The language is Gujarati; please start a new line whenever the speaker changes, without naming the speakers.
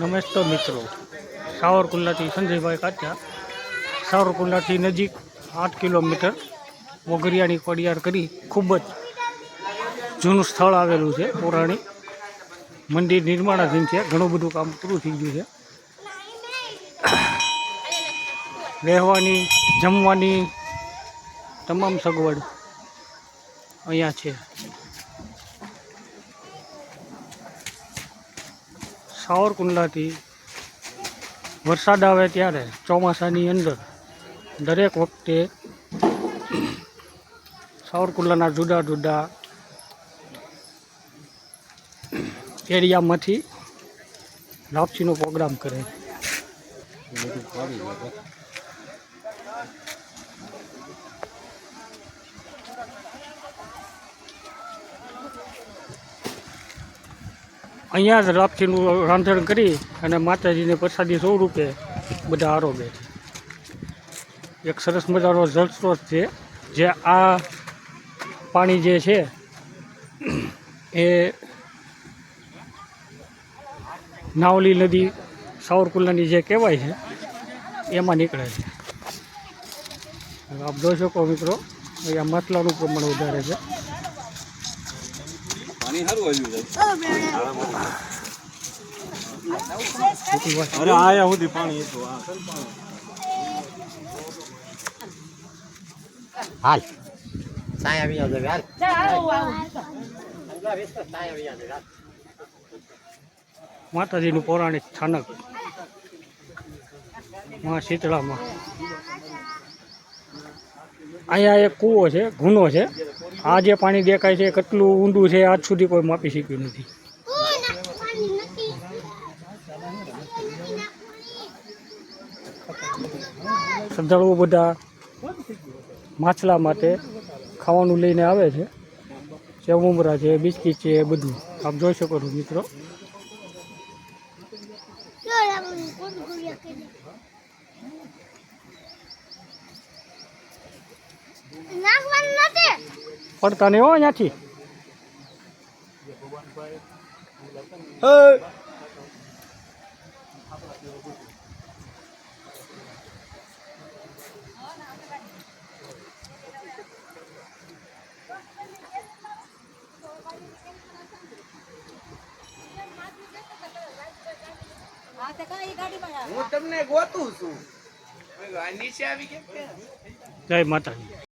નમસ્તે મિત્રો, સાવરકુંડલાથી સંજયભાઈ કાચા. સાવરકુંડલાથી નજીક 8 કિલોમીટર વઘરિયાની પડિયાર કરી ખૂબ જ જૂનું સ્થળ આવેલું છે. પૌરાણિક મંદિર નિર્માણાધીન છે. ઘણું બધું કામ પૂરું થઈ ગયું છે. રહેવાની, જમવાની તમામ સગવડ અહીંયા છે. સાવરકુંડલાથી વરસાદ આવે ત્યારે ચોમાસાની અંદર દરેક વખતે સાવરકુંડલાના જુદા જુદા એરિયામાંથી લાપસીનો પ્રોગ્રામ કરે. અહીંયા જ લાપસીનું રાંધણ કરી અને માતાજીને પ્રસાદી સ્વરૂપે બધા આરોગે છે. એક સરસ મજાનો જળસ્રોત છે, જે આ પાણી જે છે એ નાવલી નદી સાવરકુંડલાની જે કહેવાય છે એમાં નીકળે છે. આપ જોઈ શકો મિત્રો, અહીંયા માછલાનું પ્રમાણ વધારે છે.
હાલ સાયા આવી આવજો હાલ
માતાજીનું પૌરાણિક સ્થાનક માં શીતળામાં. અહીંયા એક કૂવો છે, ગુનો છે. આ જે પાણી દેખાય છે કેટલું ઊંડું છે આજ સુધી કોઈ માપી શક્યું નથી. શ્રદ્ધાળુઓ બધા માછલા માટે ખાવાનું લઈને આવે છે. સેવ મમરા છે, બિસ્કીટ છે, એ બધું આપ જોઈ શકો છો મિત્રો. પડતા નહીં હો અહીંયાથી.
હું તમને ગોતું છું. નીચે આવી કે
જય માતાજી.